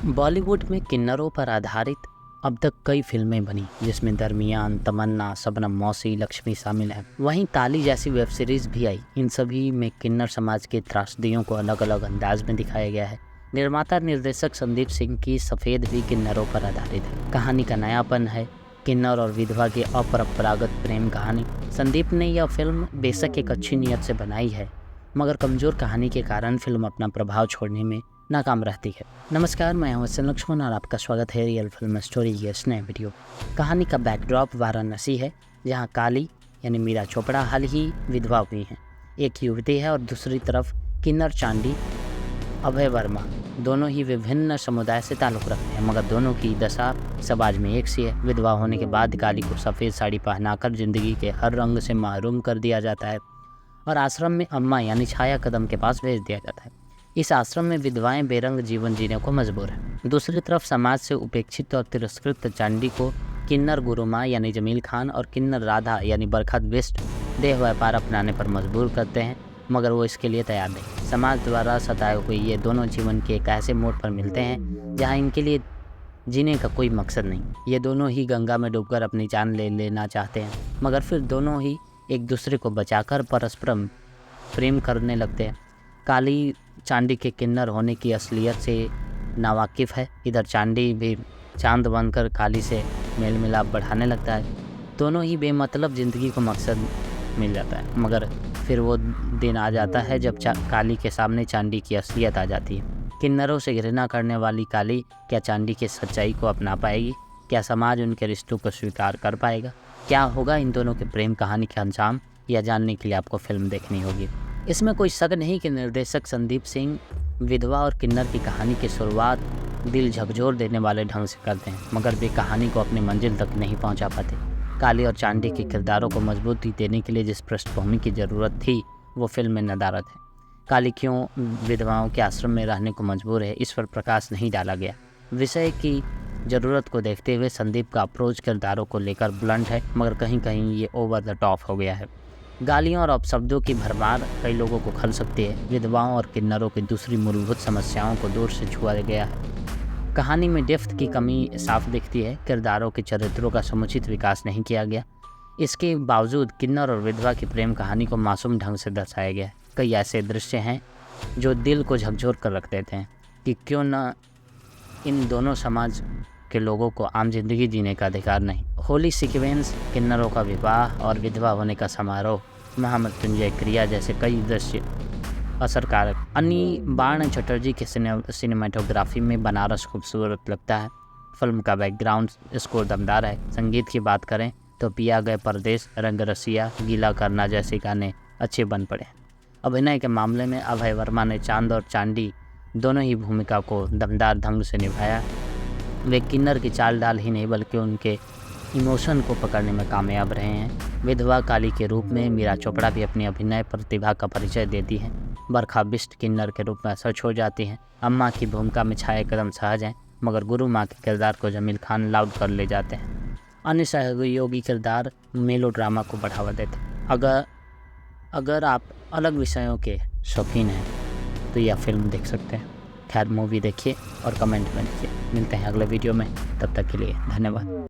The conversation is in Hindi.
बॉलीवुड में किन्नरों पर आधारित अब तक कई फिल्में बनी, जिसमें दरमियान, तमन्ना, शबनम मौसी, लक्ष्मी शामिल हैं। वहीं ताली जैसी वेब सीरीज भी आई। इन सभी में किन्नर समाज के त्रासदियों को अलग अलग अंदाज में दिखाया गया है। निर्माता निर्देशक संदीप सिंह की सफ़ेद भी किन्नरों पर आधारित है। कहानी का नयापन है किन्नर और विधवा की अपरंपरागत प्रेम कहानी। संदीप ने यह फिल्म बेशक एक अच्छी नीयत से बनाई है, मगर कमज़ोर कहानी के कारण फिल्म अपना प्रभाव छोड़ने में नाकाम रहती है। नमस्कार, मैं हूं एस लक्ष्मण और आपका स्वागत है रियल फिल्म स्टोरी के इस नए वीडियो। कहानी का बैकड्रॉप वाराणसी है, जहां काली यानी मीरा चोपड़ा हाल ही विधवा हुई हैं। एक युवती है और दूसरी तरफ किन्नर चांडी अभय वर्मा। दोनों ही विभिन्न समुदाय से ताल्लुक़ रखते हैं, मगर दोनों की दशा समाज में एक सी है। विधवा होने के बाद काली को सफ़ेद साड़ी पहनाकर ज़िंदगी के हर रंग से महरूम कर दिया जाता है और आश्रम में अम्मा यानी छाया कदम के पास भेज दिया जाता है। इस आश्रम में विधवाएं बेरंग जीवन जीने को मजबूर हैं। दूसरी तरफ समाज से उपेक्षित और तिरस्कृत चांडी को किन्नर गुरुमा यानी जमील खान और किन्नर राधा यानी बरखत बिष्ट देह व्यापार अपनाने पर मजबूर करते हैं, मगर वो इसके लिए तैयार नहीं। समाज द्वारा सताए हुए ये दोनों जीवन के एक ऐसे मोड़ पर मिलते हैं जहाँ इनके लिए जीने का कोई मकसद नहीं। ये दोनों ही गंगा में डूबकर अपनी जान ले लेना चाहते हैं, मगर फिर दोनों ही एक दूसरे को बचाकर परस्पर प्रेम करने लगते हैं। काली चांडी के किन्नर होने की असलियत से नावाकिफ़ है। इधर चांडी भी चांद बनकर काली से मेल मिलाप बढ़ाने लगता है। दोनों ही बेमतलब ज़िंदगी को मकसद मिल जाता है, मगर फिर वो दिन आ जाता है जब काली के सामने चांडी की असलियत आ जाती है। किन्नरों से घृणा करने वाली काली क्या चांडी की सच्चाई को अपना पाएगी? क्या समाज उनके रिश्तों को स्वीकार कर पाएगा? क्या होगा इन दोनों के प्रेम कहानी का अंजाम? यह जानने के लिए आपको फिल्म देखनी होगी। इसमें कोई शक नहीं कि निर्देशक संदीप सिंह विधवा और किन्नर की कहानी की शुरुआत दिल झकझोर देने वाले ढंग से करते हैं, मगर वे कहानी को अपनी मंजिल तक नहीं पहुंचा पाते। काली और चांडी के किरदारों को मजबूती देने के लिए जिस पृष्ठभूमि की ज़रूरत थी, वो फिल्म में नदारद है। काली क्यों विधवाओं के आश्रम में रहने को मजबूर है, इस पर प्रकाश नहीं डाला गया। विषय की ज़रूरत को देखते हुए संदीप का अप्रोच किरदारों को लेकर ब्लंट है, मगर कहीं कहीं ये ओवर द टॉप हो गया है। गालियों और अपशब्दों की भरमार कई लोगों को खल सकती है। विधवाओं और किन्नरों की दूसरी मूलभूत समस्याओं को दूर से छुआ गया है। कहानी में डेप्थ की कमी साफ दिखती है। किरदारों के चरित्रों का समुचित विकास नहीं किया गया। इसके बावजूद किन्नर और विधवा की प्रेम कहानी को मासूम ढंग से दर्शाया गया है। कई ऐसे दृश्य हैं जो दिल को झकझोर कर रख देते हैं कि क्यों न इन दोनों समाज के लोगों को आम जिंदगी जीने का अधिकार नहीं। होली सीक्वेंस, किन्नरों का विवाह और विधवा होने का समारोह, महामृत्युंजय क्रिया जैसे कई दृश्य असरकारक। अन्य बाण चटर्जी के सिनेमाटोग्राफी में बनारस खूबसूरत लगता है। फिल्म का बैकग्राउंड स्कोर दमदार है। संगीत की बात करें तो पिया गए परदेश, रंग रसिया, गीला करना जैसे गाने अच्छे बन पड़े। अभिनय के मामले में अभय वर्मा ने चांद और चांडी दोनों ही भूमिका को दमदार ढंग से निभाया। वे किन्नर की चाल डाल ही नहीं बल्कि उनके इमोशन को पकड़ने में कामयाब रहे हैं। विधवा काली के रूप में मीरा चोपड़ा भी अपनी अभिनय प्रतिभा का परिचय देती हैं। बरखा बिष्ट किन्नर के रूप में असर छोड़ जाती हैं। अम्मा की भूमिका में छाया कदम सहज हैं, मगर गुरु माँ के किरदार को जमील खान लाउड कर ले जाते हैं। अन्य सहयोगी किरदार मेलो ड्रामा को बढ़ावा देते हैं। अगर आप अलग विषयों के शौकीन हैं तो यह फिल्म देख सकते हैं। खैर, मूवी देखिए और कमेंट में लिखिए। मिलते हैं अगले वीडियो में, तब तक के लिए धन्यवाद।